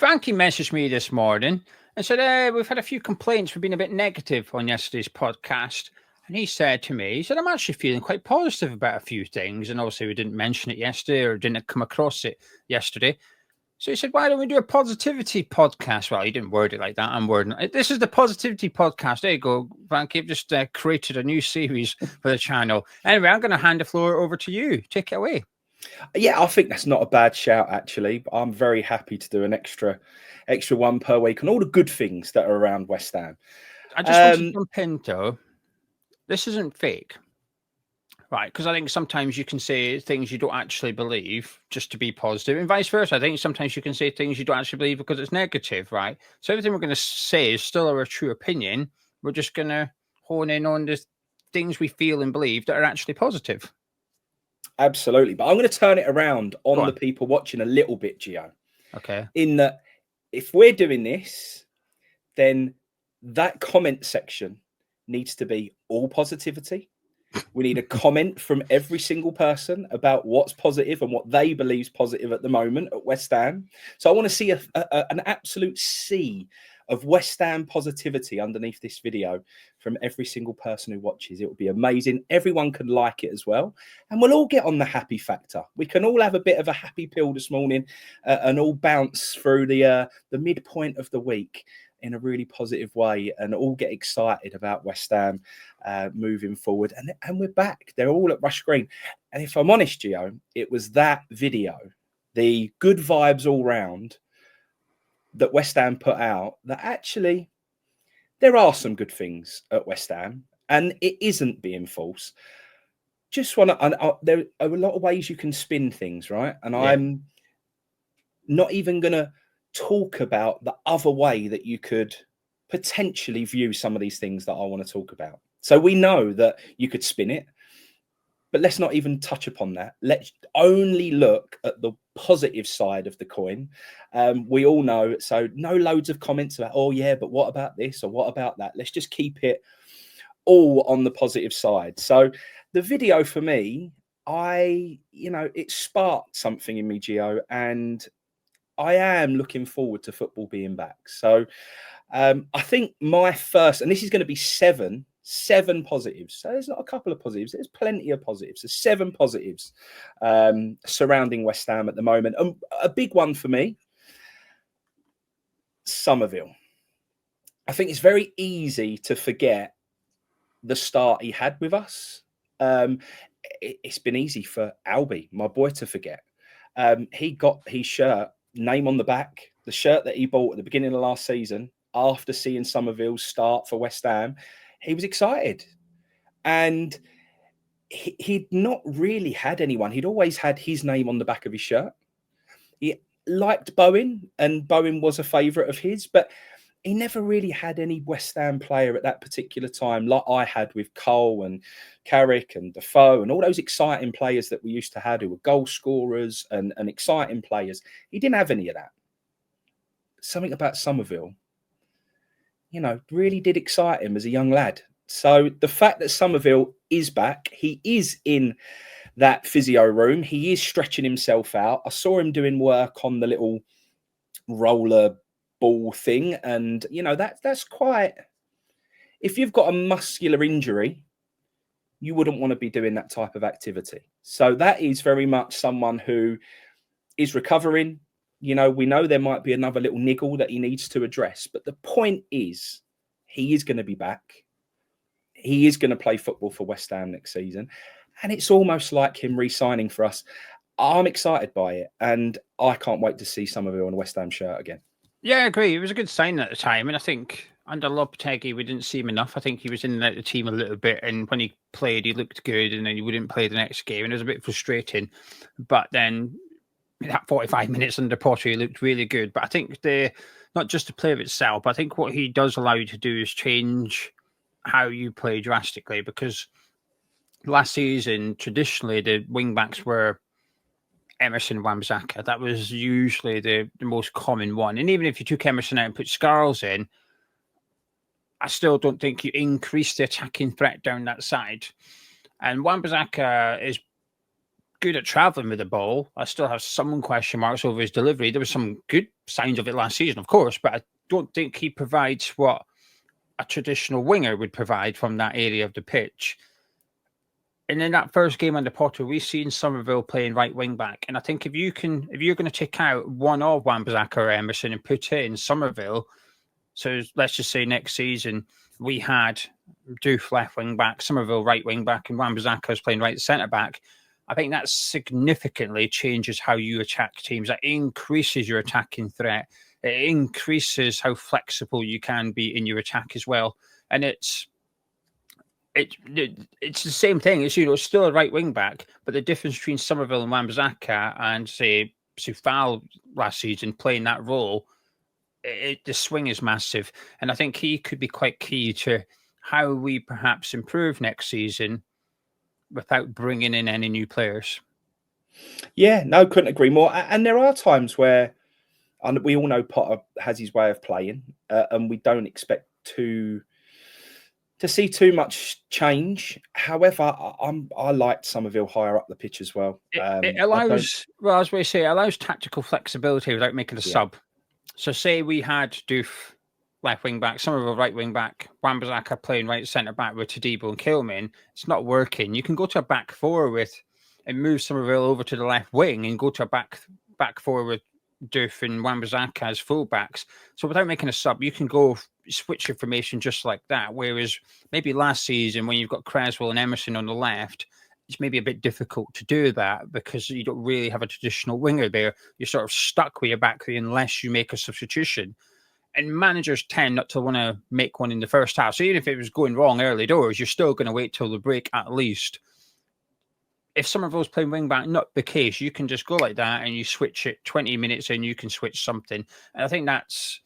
Frankie messaged me this morning and said, we've had a few complaints for being a bit negative on yesterday's podcast. And he said to me, I'm actually feeling quite positive about a few things. And obviously we didn't mention it yesterday or didn't come across it yesterday. So he said, why don't we do a positivity podcast? Well, he didn't word it like that. I'm wording it. This is the positivity podcast. There you go, Frankie. I've just created a new series for the channel. Anyway, I'm going to hand the floor over to you. Take it away. Yeah, I think that's not a bad shout, actually. I'm very happy to do an extra one per week on all the good things that are around West Ham. I just want to jump in, though. This isn't fake. Right, because I think sometimes you can say things you don't actually believe just to be positive, and vice versa. I think sometimes you can say things you don't actually believe because it's negative, right? So everything we're going to say is still our true opinion. We're just going to hone in on the things we feel and believe that are actually positive. Absolutely. But I'm going to turn it around on the people watching a little bit, Geo. Okay. In that, if we're doing this, then that comment section needs to be all positivity. We need a comment from every single person about what's positive and what they believe is positive at the moment at West Ham. So I want to see an absolute sea of West Ham positivity underneath this video from every single person who watches. It would be amazing. Everyone can like it as well. And we'll all get on the happy factor. We can all have a bit of a happy pill this morning and all bounce through the midpoint of the week in a really positive way and all get excited about West Ham moving forward. And we're back. They're all at Rush Green. And if I'm honest, Gio, it was that video, the good vibes all round that West Ham put out, that actually there are some good things at West Ham and it isn't being false. Just want to, there are a lot of ways you can spin things, right? And yeah. I'm not even going to talk about the other way that you could potentially view some of these things that I want to talk about. So we know that you could spin it, but let's not even touch upon that. Let's only look at the positive side of the coin. We all know, so no loads of comments about, oh yeah, but what about this or what about that? Let's just keep it all on the positive side. So the video for me, it sparked something in me, Gio, and I am looking forward to football being back. So I think my first, and this is going to be seven positives. So there's not a couple of positives. There's plenty of positives. There's 7 positives surrounding West Ham at the moment. And a big one for me, Summerville. I think it's very easy to forget the start he had with us. It's been easy for Albie, my boy, to forget. He got his shirt, name on the back, the shirt that he bought at the beginning of last season after seeing Summerville's start for West Ham. He was excited. And he'd not really had anyone. He'd always had his name on the back of his shirt. He liked Bowen, and Bowen was a favourite of his, but he never really had any West Ham player at that particular time like I had with Cole and Carrick and Defoe and all those exciting players that we used to have who were goal scorers and exciting players. He didn't have any of that. Something about Summerville, really did excite him as a young lad. So the fact that Summerville is back, he is in that physio room. He is stretching himself out. I saw him doing work on the little roller ball thing. And, that's quite... If you've got a muscular injury, you wouldn't want to be doing that type of activity. So that is very much someone who is recovering. We know there might be another little niggle that he needs to address. But the point is, he is going to be back. He is going to play football for West Ham next season. And it's almost like him re-signing for us. I'm excited by it. And I can't wait to see Summerville on a West Ham shirt again. Yeah, I agree. It was a good sign at the time. And I think under Lopetegui, we didn't see him enough. I think he was in and out of the team a little bit. And when he played, he looked good. And then he wouldn't play the next game. And it was a bit frustrating. But then that 45 minutes under Potter, he looked really good. But I think not just the player itself, but I think what he does allow you to do is change how you play drastically, because last season, traditionally, the wing-backs were Emerson, Wan-Bissaka. That was usually the most common one. And even if you took Emerson out and put Scarles in, I still don't think you increase the attacking threat down that side. And Wan-Bissaka is good at travelling with the ball. I still have some question marks over his delivery. There was some good signs of it last season, of course, but I don't think he provides what a traditional winger would provide from that area of the pitch. And in that first game under Potter, we've seen Summerville playing right wing back. And I think if you're going to take out one of Wan-Bissaka or Emerson and put in Summerville, so let's just say next season we had Doof left wing back, Summerville right wing back, and Wan-Bissaka is playing right centre back. I think that significantly changes how you attack teams. That increases your attacking threat. It increases how flexible you can be in your attack as well. And it's the same thing. It's still a right wing back, but the difference between Summerville and Wan-Bissaka and say Soufal last season playing that role, the swing is massive, and I think he could be quite key to how we perhaps improve next season without bringing in any new players. Yeah, no, couldn't agree more. And there are times where, and we all know Potter has his way of playing, and we don't expect to see too much change. However, I liked Summerville higher up the pitch as well. It allows, as we say, it allows tactical flexibility without making a sub. So say we had Doof left wing back, Summerville right wing back, Wan-Bissaka playing right centre back with Tadibo and Kilman. It's not working. You can go to a back four and move Summerville over to the left wing and go to a back four with Doof and Wan-Bissaka as fullbacks. So without making a sub, you can go switch your formation just like that. Whereas maybe last season when you've got Creswell and Emerson on the left, it's maybe a bit difficult to do that because you don't really have a traditional winger there. You're sort of stuck with your back three unless you make a substitution. And managers tend not to want to make one in the first half. So even if it was going wrong early doors, you're still going to wait till the break at least. If Summerville's playing wing back, not the case. You can just go like that and you switch it 20 minutes and you can switch something. And I think that's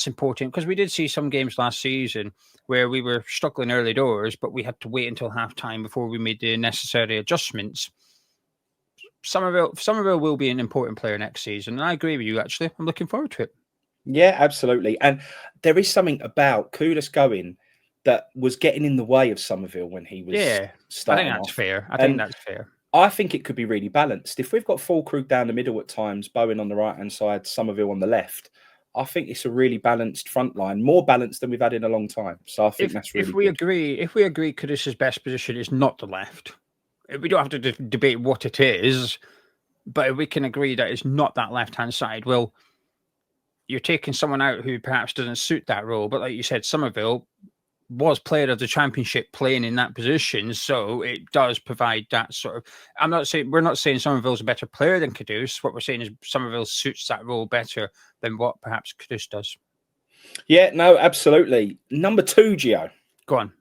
important because we did see some games last season where we were struggling early doors, but we had to wait until halftime before we made the necessary adjustments. Summerville will be an important player next season. And I agree with you, actually. I'm looking forward to it. Yeah, absolutely. And there is something about Kudus going that was getting in the way of Summerville when he was starting I think that's off. fair. I think that's fair. I think it could be really balanced. If we've got Fullkrug down the middle at times, Bowen on the right-hand side, Summerville on the left, I think it's a really balanced front line, more balanced than we've had in a long time. So I think that's really good. If we agree Kudus' best position is not the left, we don't have to debate what it is, but if we can agree that it's not that left-hand side, well, you're taking someone out who perhaps doesn't suit that role. But like you said, Summerville was player of the championship playing in that position. So it does provide that sort of, we're not saying Summerville's a better player than Kudus. What we're saying is Summerville suits that role better than what perhaps Kudus does. Yeah, no, absolutely. Number 2, Geo. Go on.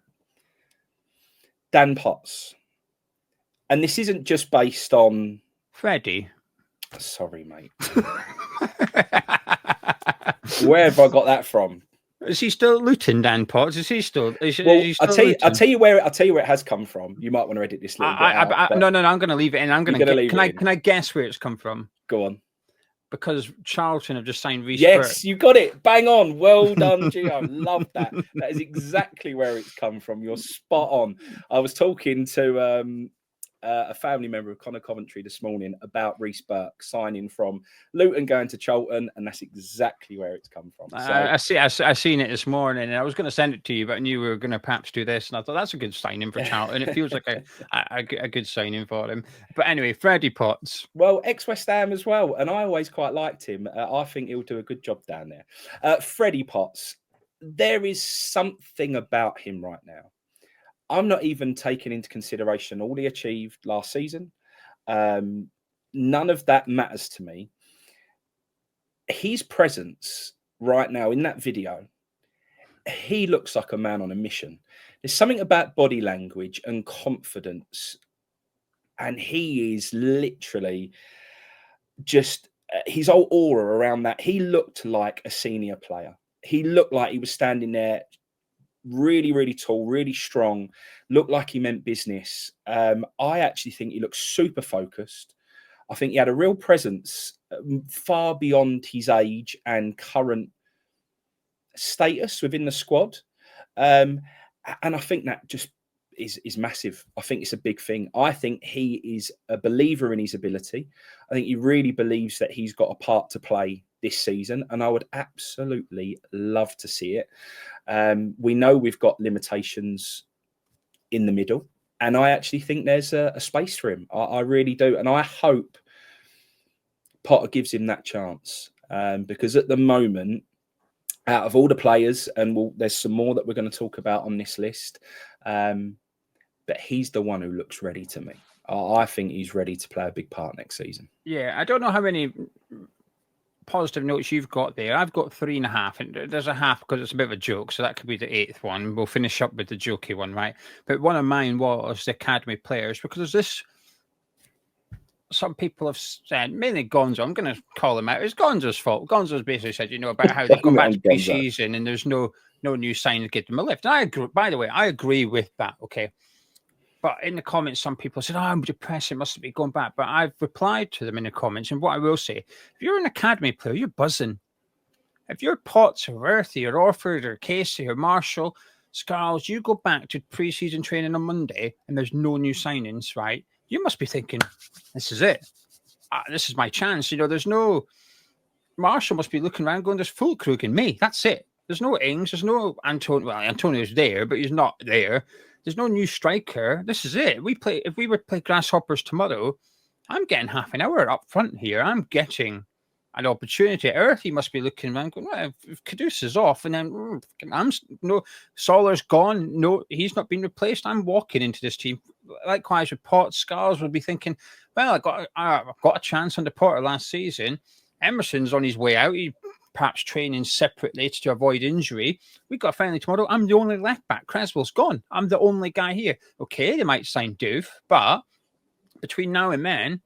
Dan Potts. And this isn't just based on... Freddie. Sorry, mate. Where have I got that from? Is he still at Luton, Dan Potts? Is he still? I'll tell you where it has come from. You might want to edit this little bit out. No, I'm going to leave it in. Can I guess where it's come from? Go on. Because Charlton have just signed Reece Yes, Burke. you got it. Bang on. Well done, Gio. Love that. That is exactly where it's come from. You're spot on. I was talking to a family member of Connor Coventry this morning about Reece Burke signing from Luton going to Charlton, and that's exactly where it's come from. So, I seen it this morning, and I was going to send it to you, but I knew we were going to perhaps do this, and I thought that's a good signing for Charlton. It feels like a good signing for him. But anyway, Freddie Potts. Well, ex-West Ham as well, and I always quite liked him. I think he'll do a good job down there. Freddie Potts, there is something about him right now. I'm not even taking into consideration all he achieved last season. None of that matters to me. His presence right now in that video, he looks like a man on a mission. There's something about body language and confidence. And he is literally just his whole aura around that. He looked like a senior player. He looked like he was standing there really, really tall, really strong, looked like he meant business. I actually think he looked super focused. I think he had a real presence far beyond his age and current status within the squad. And I think that just is massive. I think it's a big thing. I think he is a believer in his ability. I think he really believes that he's got a part to play this season, and I would absolutely love to see it. We know we've got limitations in the middle, and I actually think there's a space for him. I really do, and I hope Potter gives him that chance, because at the moment, out of all the players, and there's some more that we're going to talk about on this list, but he's the one who looks ready to me. I think he's ready to play a big part next season. Yeah, I don't know how many positive notes you've got there. I've got 3.5, and there's a half because it's a bit of a joke, so that could be the 8th one. We'll finish up with the jokey one, right? But one of mine was the academy players, because there's this. Some people have said, mainly Gonzo, I'm going to call him out. It's Gonzo's fault. Gonzo's basically said, about how they come back to pre-season and there's no new sign to get them a lift. And I agree. By the way, I agree with that. Okay. But in the comments, some people said, I'm depressed. It must be going back. But I've replied to them in the comments. And what I will say, if you're an academy player, you're buzzing. If you're Potts or Earthy or Orford or Casey or Marshall, Scarles, you go back to pre-season training on Monday and there's no new signings, right? You must be thinking, this is it. This is my chance. There's no... Marshall must be looking around going, there's Fullkrug in me. That's it. There's no Ings. There's no Antonio. Well, Antonio's there, but he's not there. There's no new striker. This is it. If we were to play Grasshoppers tomorrow, I'm getting half an hour up front here. I'm getting an opportunity. Earthy must be looking around going, well, if Caduce is off, and then Solar's gone. No, he's not been replaced. I'm walking into this team. Likewise with Potts, Scarles will be thinking, well, I've got a chance under Potter last season. Emerson's on his way out. He perhaps training separately to avoid injury. We've got a friendly tomorrow. I'm the only left back. Creswell's gone. I'm the only guy here. Okay, they might sign Doof, but between now and then,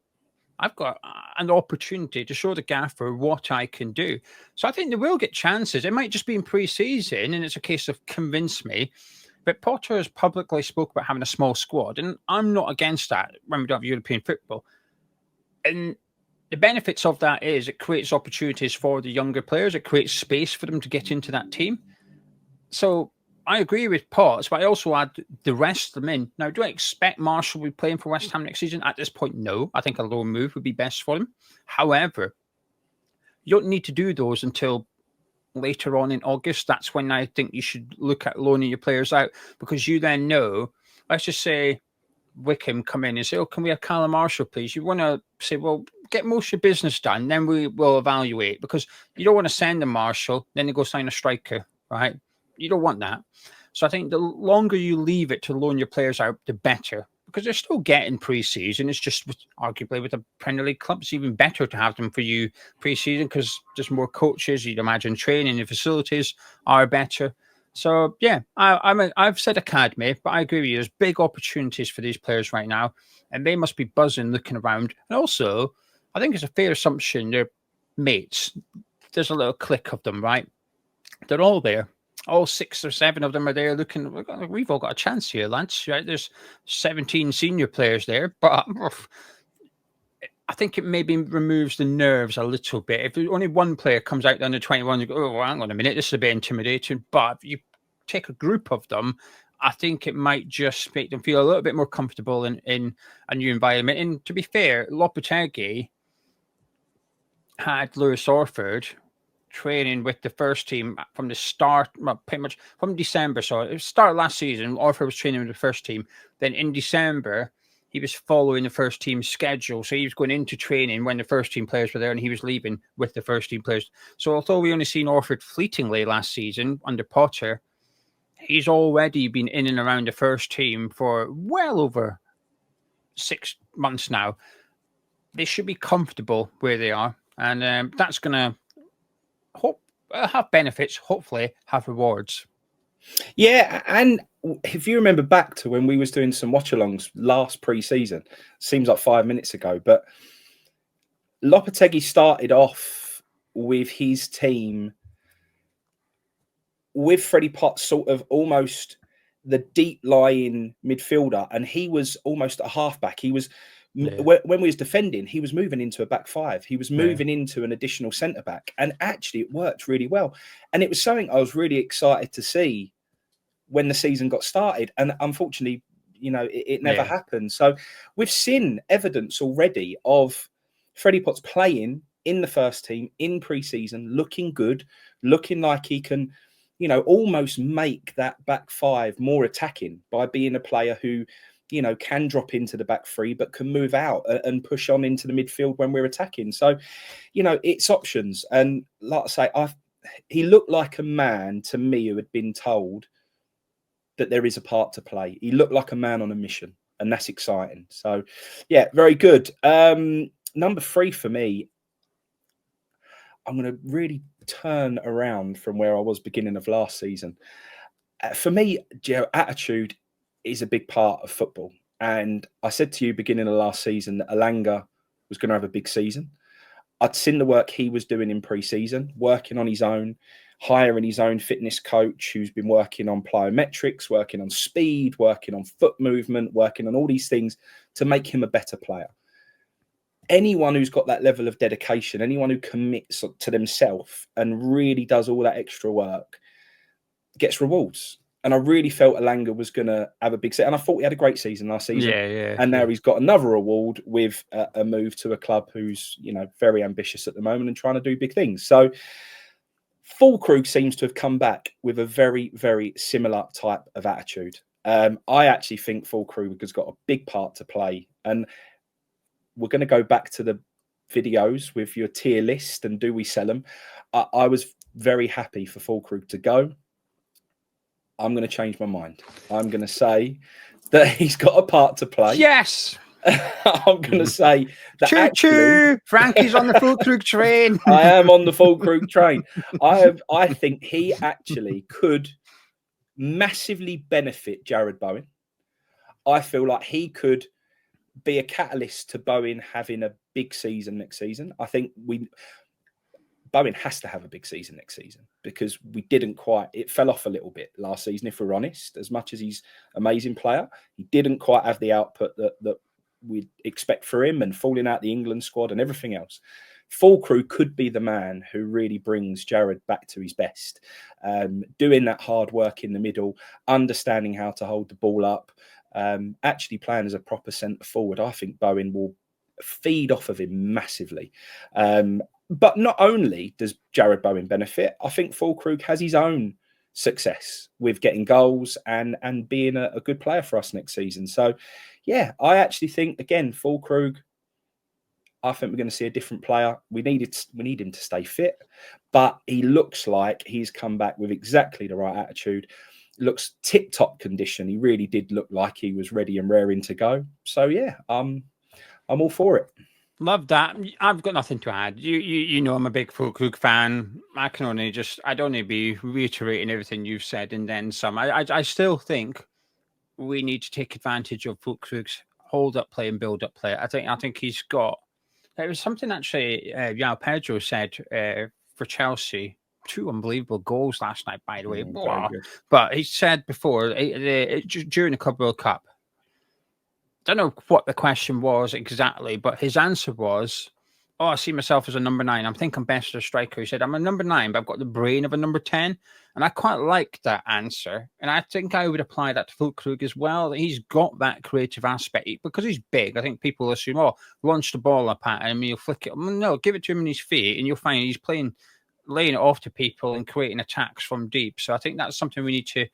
I've got an opportunity to show the gaffer what I can do. So I think they will get chances. It might just be in pre-season, and it's a case of convince me. But Potter has publicly spoke about having a small squad, and I'm not against that when we don't have European football. And the benefits of that is it creates opportunities for the younger players. It creates space for them to get into that team. So I agree with Potts, but I also add the rest of them in. Now, do I expect Marshall will be playing for West Ham next season? At this point, no. I think a loan move would be best for him. However, you don't need to do those until later on in August. That's when I think you should look at loaning your players out, because you then know, let's just say Wickham come in and say, can we have Callum Marshall, please? You want to say, well, get most of your business done, then we will evaluate, because you don't want to send a Marshall, then they go sign a striker, right? You don't want that. So I think the longer you leave it to loan your players out, the better, because they're still getting pre-season. It's just arguably with the Premier League clubs, even better to have them for you pre-season, because there's more coaches. You'd imagine training and facilities are better. So yeah, I've said academy, but I agree with you. There's big opportunities for these players right now, and they must be buzzing, looking around. And also, I think it's a fair assumption they're mates. There's a little clique of them, right? They're all there. All 6 or 7 of them are there looking, we've all got a chance here, lads, right? There's 17 senior players there, but I think it maybe removes the nerves a little bit. If only one player comes out under 21, you go, oh, hang on a minute, this is a bit intimidating. But if you take a group of them, I think it might just make them feel a little bit more comfortable in a new environment. And to be fair, Lopetegui had Lewis Orford training with the first team from the start, well, pretty much from December. So it started last season. Orford was training with the first team. Then in December, he was following the first team schedule. So he was going into training when the first team players were there, and he was leaving with the first team players. So although we only seen Orford fleetingly last season under Potter, he's already been in and around the first team for well over 6 months now. They should be comfortable where they are. And that's going to have benefits, hopefully have rewards. Yeah, and if you remember back to when we was doing some watch-alongs last pre-season, seems like 5 minutes ago, but Lopetegui started off with his team with Freddie Potts sort of almost the deep-lying midfielder, and he was almost a halfback. He was... Yeah. When we was defending, he was moving into a back five. He was moving into an additional centre back, and actually it worked really well. And it was something I was really excited to see when the season got started. And unfortunately, it never happened. So we've seen evidence already of Freddie Potts playing in the first team in pre-season, looking good, looking like he can, almost make that back five more attacking by being a player who, can drop into the back three, but can move out and push on into the midfield when we're attacking. So, it's options. And like I say, he looked like a man to me who had been told that there is a part to play. He looked like a man on a mission, and that's exciting. So, yeah, very good. Number 3 for me, I'm going to really turn around from where I was beginning of last season. For me, Geo, attitude is a big part of football. And I said to you beginning of last season that Alanga was going to have a big season. I'd seen the work he was doing in pre-season, working on his own, hiring his own fitness coach who's been working on plyometrics, working on speed, working on foot movement, working on all these things to make him a better player. Anyone who's got that level of dedication, anyone who commits to themselves and really does all that extra work gets rewards. And I really felt Alanga was going to have a big set. And I thought he had a great season last season. And now he's got another award with a move to a club who's, very ambitious at the moment and trying to do big things. So Fullkrug seems to have come back with a very, very similar type of attitude. I actually think Fullkrug has got a big part to play. And we're going to go back to the videos with your tier list and do we sell them? I was very happy for Fullkrug to go. I'm going to change my mind. I'm going to say that he's got a part to play. Yes. I'm going to say that choo-choo! Frankie's on the Fullkrug train. I am on the Fullkrug train. I think he actually could massively benefit Jarrod Bowen. I feel like he could be a catalyst to Bowen having a big season next season. I think Bowen has to have a big season next season because it fell off a little bit last season, if we're honest. As much as he's an amazing player, he didn't quite have the output that we'd expect for him and falling out the England squad and everything else. Fullkrug could be the man who really brings Jarrod back to his best, doing that hard work in the middle, understanding how to hold the ball up, actually playing as a proper centre forward. I think Bowen will feed off of him massively. But not only does Jarrod Bowen benefit, I think Fullkrug has his own success with getting goals and being a good player for us next season. So, yeah, I actually think, again, Fullkrug, I think we're going to see a different player. We need him to stay fit, but he looks like he's come back with exactly the right attitude. Looks tip-top condition. He really did look like he was ready and raring to go. So, yeah, I'm all for it. Love that. I've got nothing to add. You know I'm a big Fullkrug fan. I'd only be reiterating everything you've said and then some. I still think we need to take advantage of Fullkrug's hold-up play and build-up play. I think he's got... There was something actually João Pedro said for Chelsea. 2 unbelievable goals last night, by the way. But he said before, during the Club World Cup, I don't know what the question was exactly, but his answer was, I see myself as a number 9. I'm thinking best as a striker. He said, I'm a number 9, but I've got the brain of a number 10. And I quite like that answer. And I think I would apply that to Fullkrug as well. He's got that creative aspect. Because he's big, I think people assume, launch the ball up at him, he'll flick it. No, give it to him in his feet, and you'll find he's laying it off to people and creating attacks from deep. So I think that's something we need to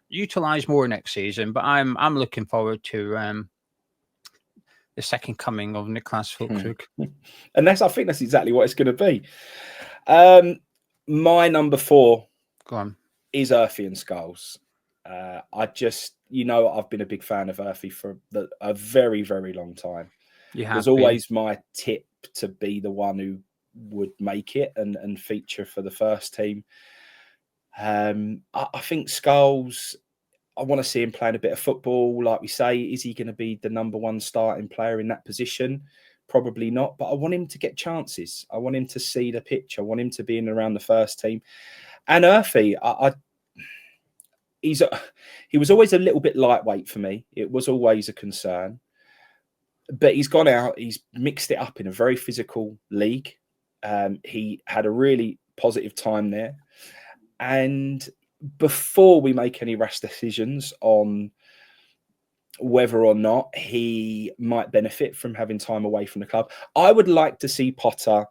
utilise more next season. But I'm looking forward to... the second coming of Niclas Fullkrug. And I think that's exactly what it's going to be. My number 4 is Earthy and Scarles. I've been a big fan of Earthy for a very, very long time. It was always my tip to be the one who would make it and feature for the first team. I think Scarles... I want to see him playing a bit of football. Like we say, is he going to be the number 1 starting player in that position? Probably not, but I want him to get chances. I want him to see the pitch. I want him to be in around the first team. And Earthy, he was always a little bit lightweight for me. It was always a concern. But he's gone out. He's mixed it up in a very physical league. He had a really positive time there. And before we make any rash decisions on whether or not he might benefit from having time away from the club. I would like to see Potter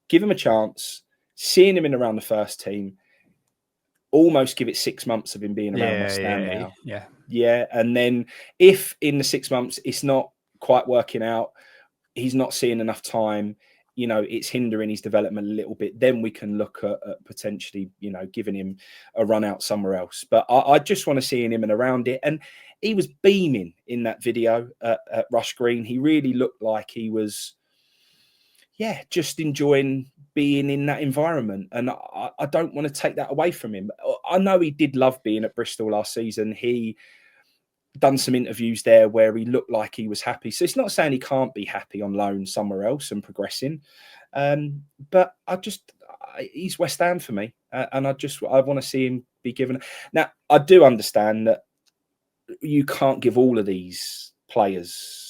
give him a chance, seeing him in around the first team, almost give it 6 months of him being around West Ham now. Yeah. And then if in the 6 months it's not quite working out, he's not seeing enough time, it's hindering his development a little bit, then we can look at potentially, giving him a run out somewhere else. But I just want to see him in and around it. And he was beaming in that video at Rush Green. He really looked like he was, just enjoying being in that environment. And I don't want to take that away from him. I know he did love being at Bristol last season. He done some interviews there where he looked like he was happy. So it's not saying he can't be happy on loan somewhere else and progressing. But he's West Ham for me. And I want to see him be given. Now, I do understand that you can't give all of these players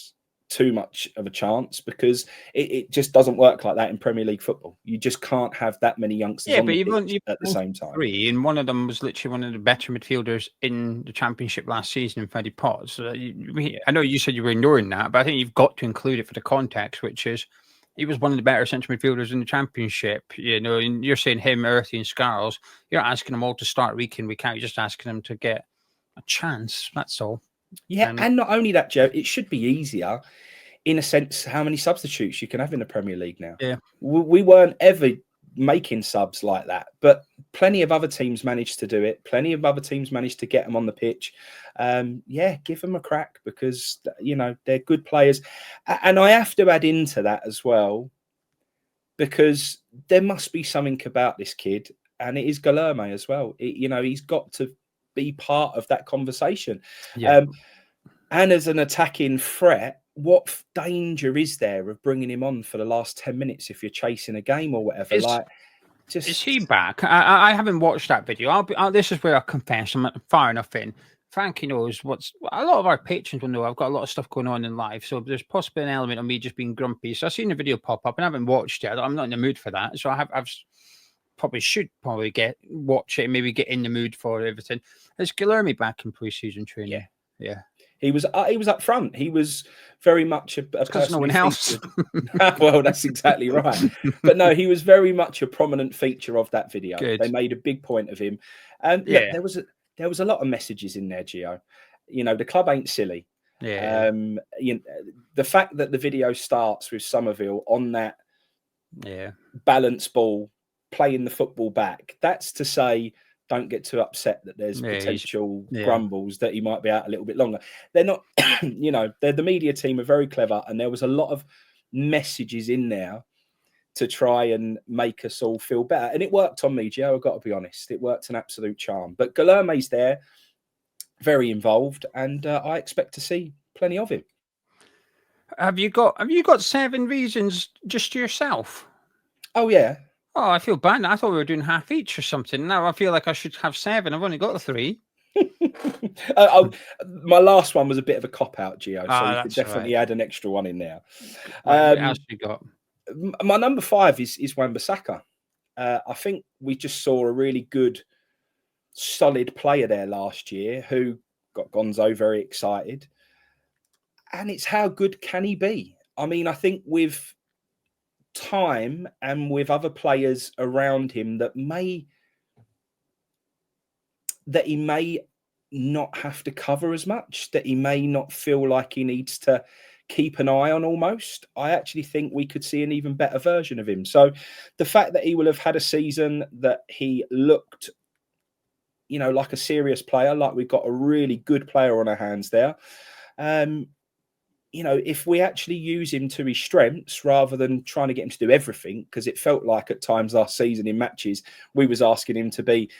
too much of a chance because it just doesn't work like that in Premier League football. You just can't have that many youngsters on the pitch at the same time. Three, and one of them was literally one of the better midfielders in the Championship last season in Freddie Potts. So I know you said you were ignoring that, but I think you've got to include it for the context, which is he was one of the better central midfielders in the Championship. And you're saying him, Earthy and Scarles. You're not asking them all to start week in, week out. You're just asking them to get a chance. That's all. Yeah, and not only that, Joe, it should be easier in a sense how many substitutes you can have in the Premier League now. Yeah, we weren't ever making subs like that, but plenty of other teams managed to do it. Plenty of other teams managed to get them on the pitch. Give them a crack because, they're good players. And I have to add into that as well, because there must be something about this kid, and it is Guilherme as well. He's got to be part of that conversation. Yeah. And as an attacking threat, what danger is there of bringing him on for the last 10 minutes if you're chasing a game or whatever? Is he back? I haven't watched that video. This is where I confess I'm not far enough in. Frankie knows a lot of our patrons will know I've got a lot of stuff going on in life, so there's possibly an element of me just being grumpy. So I've seen the video pop up and I haven't watched it. I'm not in the mood for that. So I've should watch it and maybe get in the mood for everything. Is Guilherme back in pre-season training? Yeah. He was up front. He was very much a because no one else. Well, that's exactly right. But no, he was very much a prominent feature of that video. Good. They made a big point of him, and look, there was a lot of messages in there, Geo. The club ain't silly. Yeah. The fact that the video starts with Summerville on that balance ball, playing the football back, that's to say, don't get too upset that there's potential grumbles that he might be out a little bit longer. They're not, the media team are very clever, and there was a lot of messages in there to try and make us all feel better. And it worked on me, Gio, I've got to be honest. It worked an absolute charm. But Guilherme's there, very involved, and I expect to see plenty of him. Have you got 7 reasons just to yourself? Oh, yeah. Oh, I feel bad. I thought we were doing half each or something. Now I feel like I should have 7. I've only got 3. My last one was a bit of a cop-out, Gio, so you could definitely add an extra one in there. What else you got? My number 5 is Wan-Bissaka. I think we just saw a really good, solid player there last year who got Gonzo very excited. And it's how good can he be? I mean, I think with time and with other players around him that he may not have to cover as much, that he may not feel like he needs to keep an eye on almost. I actually think we could see an even better version of him. So the fact that he will have had a season that he looked, like a serious player, like we've got a really good player on our hands there. If we actually use him to his strengths rather than trying to get him to do everything, because it felt like at times last season in matches, we was asking him to be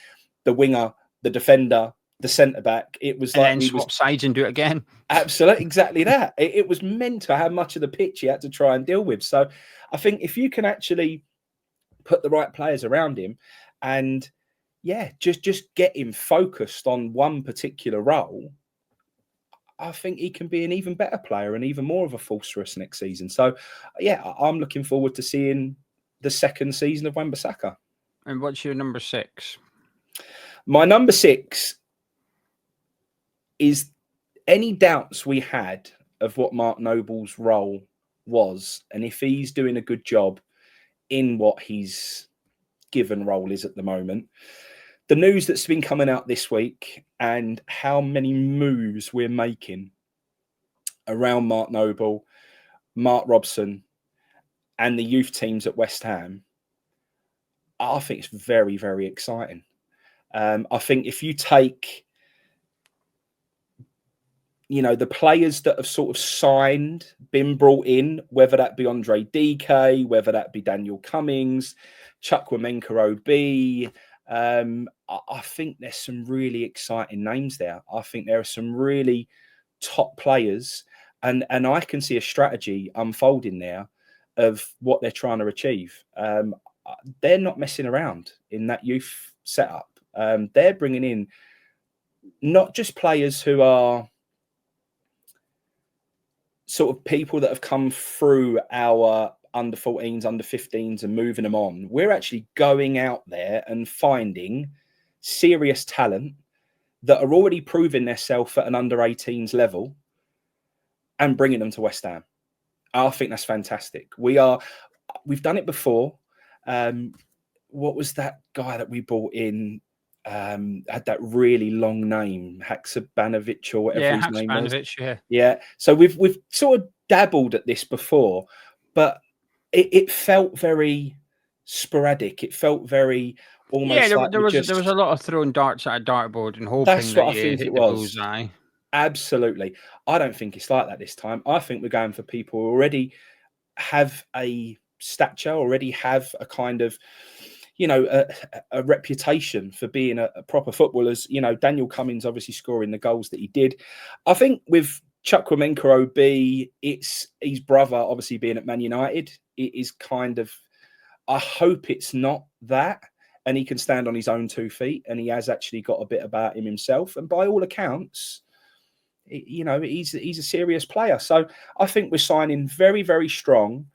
the winger, the defender, the centre-back. It was like we swap sides and do it again. Absolutely, exactly that. It was mental how much of the pitch he had to try and deal with. So I think if you can actually put the right players around him and, just get him focused on one particular role, I think he can be an even better player and even more of a force for us next season. So, I'm looking forward to seeing the second season of Wan-Bissaka. And what's your number 6? My number 6 is any doubts we had of what Mark Noble's role was, and if he's doing a good job in what his given role is at the moment, the news that's been coming out this week and how many moves we're making around Mark Noble, Mark Robson, and the youth teams at West Ham, I think it's very, very exciting. I think if you take, the players that have sort of signed, been brought in, whether that be Andre DK, whether that be Daniel Cummings, Chukwuemeka OB, I think there's some really exciting names there. I think there are some really top players, and I can see a strategy unfolding there of what they're trying to achieve. They're not messing around in that youth setup. They're bringing in not just players who are sort of people that have come through our under 14s, under 15s and moving them on. We're actually going out there and finding serious talent that are already proving themselves at an under 18s level and bringing them to West Ham. I think that's fantastic. We've done it before. What was that guy that we brought in? Had that really long name, Haksabanovic or whatever his name was. Yeah. So we've sort of dabbled at this before, but it felt very sporadic. It felt very almost like there was a lot of throwing darts at a dartboard and hoping that's what that I think hit it the was. bullseye. Absolutely. I don't think it's like that this time. I think we're going for people who already have a stature, already have a kind of, a reputation for being a proper footballers. Daniel Cummings obviously scoring the goals that he did. I think with Chukwuemeka OB, it's his brother obviously being at Man United. It is kind of, I hope it's not that, and he can stand on his own 2 feet, and he has actually got a bit about him himself. And by all accounts, he's a serious player. So I think we're signing very, very strong.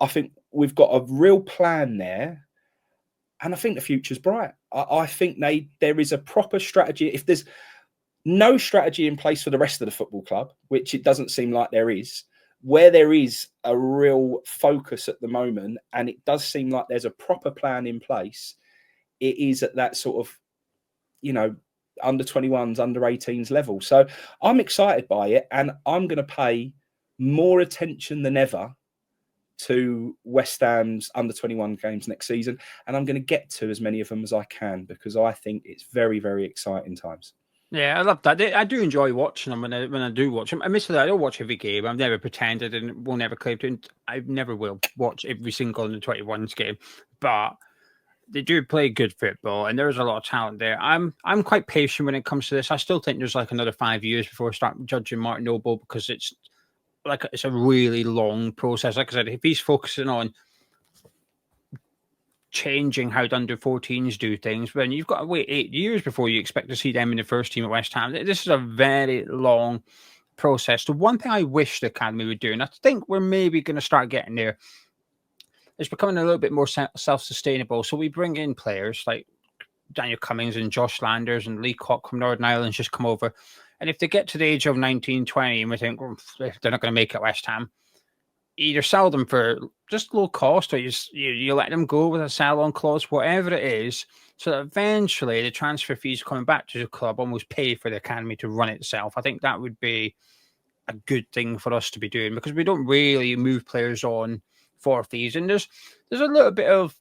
I think we've got a real plan there. And I think the future's bright. I think there is a proper strategy. If there's no strategy in place for the rest of the football club, which it doesn't seem like there is, where there is a real focus at the moment, and it does seem like there's a proper plan in place, it is at that sort of, under 21s, under 18s level. So I'm excited by it, and I'm going to pay more attention than ever to West Ham's under 21 games next season, and I'm going to get to as many of them as I can because I think it's very, very exciting times. Yeah, I love that. I do enjoy watching them when I do watch them. Admittedly, I don't watch every game. I've never pretended and will never claim to. And I never will watch every single under 21s game, but they do play good football, and there's a lot of talent there. I'm quite patient when it comes to this. I still think there's like another 5 years before I start judging Mark Noble because it's a really long process. Like I said, if he's focusing on changing how the under 14s do things, then you've got to wait 8 years before you expect to see them in the first team at West Ham. This is a very long process. The one thing I wish the academy would do, and I think we're maybe going to start getting there, is becoming a little bit more self-sustainable. So we bring in players like Daniel Cummings and Josh Landers and Lee Cock from Northern Ireland just come over. And if they get to the age of 19, 20, and we think they're not going to make it West Ham, either sell them for just low cost, or you let them go with a sell-on clause, whatever it is, so that eventually the transfer fees coming back to the club almost pay for the academy to run itself. I think that would be a good thing for us to be doing because we don't really move players on for fees. And there's a little bit of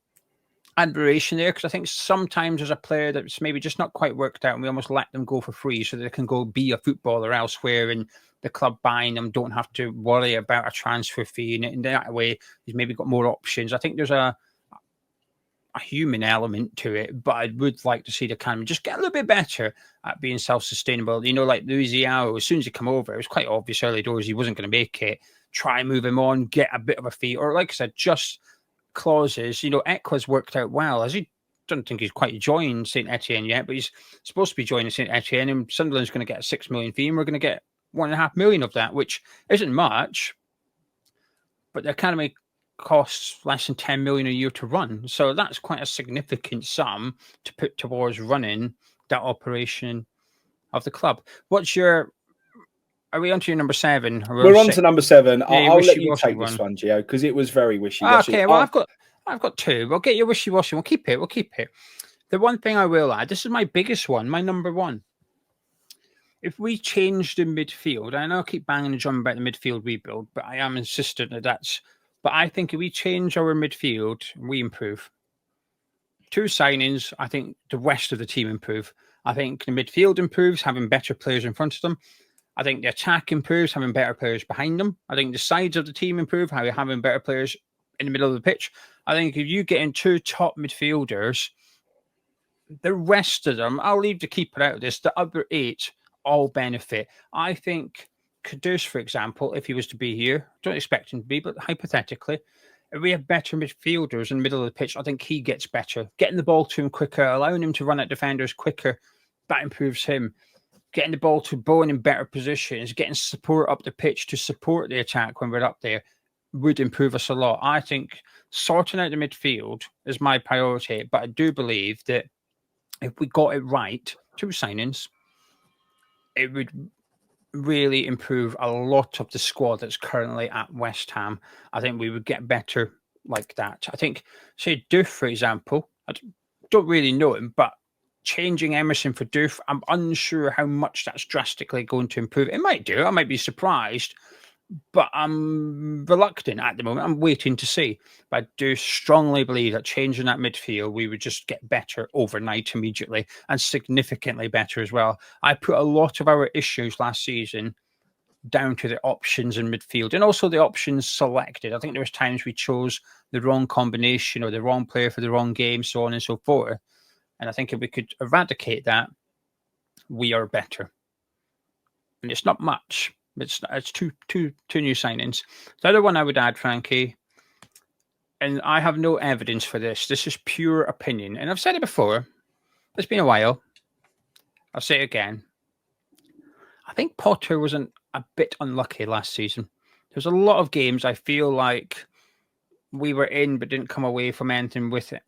admiration there because I think sometimes there's a player that's maybe just not quite worked out and we almost let them go for free so they can go be a footballer elsewhere and the club buying them don't have to worry about a transfer fee. And in that way, he's maybe got more options. I think there's a human element to it, but I would like to see the academy just get a little bit better at being self-sustainable. Like Louisiana, as soon as he came over, it was quite obvious early doors he wasn't going to make it. Try and move him on, get a bit of a fee, or like I said, just clauses. Ekwa's worked out well. As he don't think he's quite joined St. Etienne yet, but he's supposed to be joining St. Etienne, and Sunderland's going to get a 6 million fee, and we're going to get 1.5 million of that, which isn't much, but the academy costs less than 10 million a year to run. So that's quite a significant sum to put towards running that operation of the club. What's your Are we on to your number 7? We're on to number 7. I'll let you take one. this one, Geo, because it was very wishy-washy. Okay, well, I've got 2. We'll get your wishy-washy. We'll keep it. The one thing I will add, this is my biggest one, my number 1. If we change the midfield, I know I keep banging the drum about the midfield rebuild, but I am insistent that that's. But I think if we change our midfield, we improve. 2 signings, I think the rest of the team improve. I think the midfield improves, having better players in front of them. I think the attack improves, having better players behind them. I think the sides of the team improve, having better players in the middle of the pitch. I think if you get in 2 top midfielders, the rest of them, I'll leave the keeper out of this, the other 8 all benefit. I think Kudus, for example, if he was to be here, don't expect him to be, but hypothetically, if we have better midfielders in the middle of the pitch, I think he gets better. Getting the ball to him quicker, allowing him to run at defenders quicker, that improves him. Getting the ball to Bowen in better positions, getting support up the pitch to support the attack when we're up there would improve us a lot. I think sorting out the midfield is my priority, but I do believe that if we got it right, 2 signings, it would really improve a lot of the squad that's currently at West Ham. I think we would get better like that. I think, say, Doof, for example, I don't really know him, but changing Emerson for Doof, I'm unsure how much that's drastically going to improve. It might do. I might be surprised, but I'm reluctant at the moment. I'm waiting to see. But I do strongly believe that changing that midfield, we would just get better overnight immediately and significantly better as well. I put a lot of our issues last season down to the options in midfield and also the options selected. I think there was times we chose the wrong combination or the wrong player for the wrong game, so on and so forth. And I think if we could eradicate that, we are better. And it's not much. It's 2 new signings. The other one I would add, Frankie, and I have no evidence for this. This is pure opinion. And I've said it before. It's been a while. I'll say it again. I think Potter was a bit unlucky last season. There's a lot of games I feel like we were in but didn't come away from anything with it.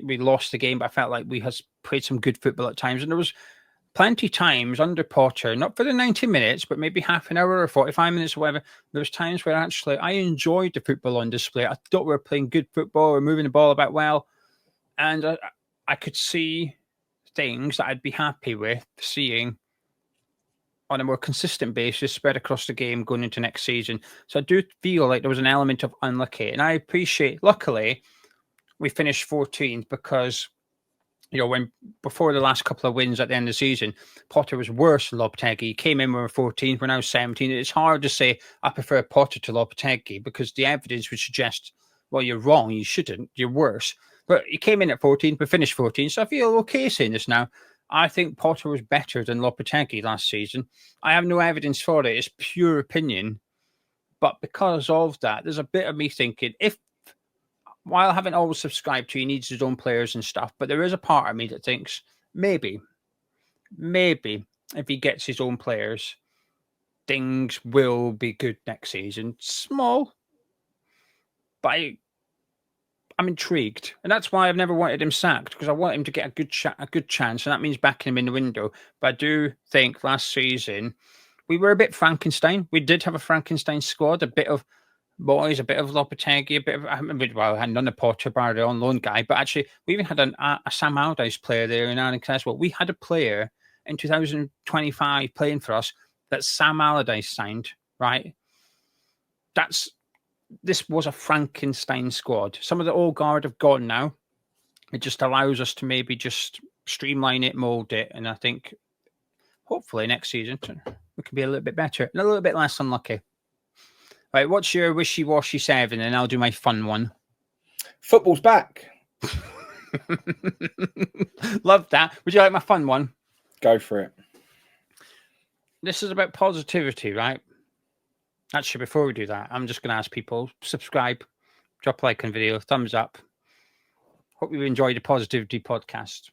We lost the game, but I felt like we had played some good football at times. And there was plenty times under Potter, not for the 90 minutes, but maybe half an hour or 45 minutes or whatever. There was times where actually I enjoyed the football on display. I thought we were playing good football or moving the ball about well. And I could see things that I'd be happy with seeing on a more consistent basis spread across the game going into next season. So I do feel like there was an element of unlucky. And I appreciate, luckily, we finished 14th because, when before the last couple of wins at the end of the season, Potter was worse than Lopetegui. He came in, we were 14th, we're now 17th. It's hard to say I prefer Potter to Lopetegui because the evidence would suggest, well, you're wrong, you shouldn't, you're worse. But he came in at 14th, we finished 14th, so I feel okay saying this now. I think Potter was better than Lopetegui last season. I have no evidence for it. It's pure opinion. But because of that, there's a bit of me thinking, while I haven't always subscribed to he needs his own players and stuff, but there is a part of me that thinks maybe if he gets his own players, things will be good next season. Small, but I'm intrigued, and that's why I've never wanted him sacked, because I want him to get a good chance, and that means backing him in the window. But I do think last season we were a bit Frankenstein. We did have a Frankenstein squad, a bit of boys, a bit of Lopetegui, a bit of I had none of Potter, bar the on loan guy, but actually we even had a Sam Allardyce player there in Aaron Creswell. We had a player in 2025 playing for us that Sam Allardyce signed. Right, this was a Frankenstein squad. Some of the old guard have gone now. It just allows us to maybe just streamline it, mold it, and I think hopefully next season we can be a little bit better and a little bit less unlucky. Right, what's your wishy-washy 7? And I'll do my fun one. Football's back. Love that. Would you like my fun one? Go for it. This is about positivity, right? Actually, before we do that, I'm just going to ask people, subscribe, drop a like on the video, thumbs up. Hope you enjoyed the Positivity podcast.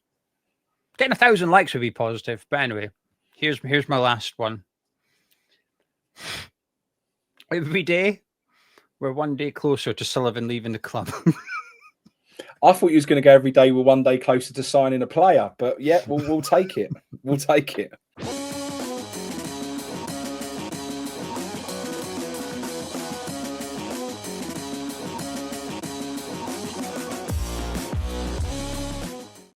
Getting 1,000 likes would be positive. But anyway, here's my last one. Every day, we're one day closer to Sullivan leaving the club. I thought you was going to go every day. We're one day closer to signing a player, but yeah, we'll take it. We'll take it.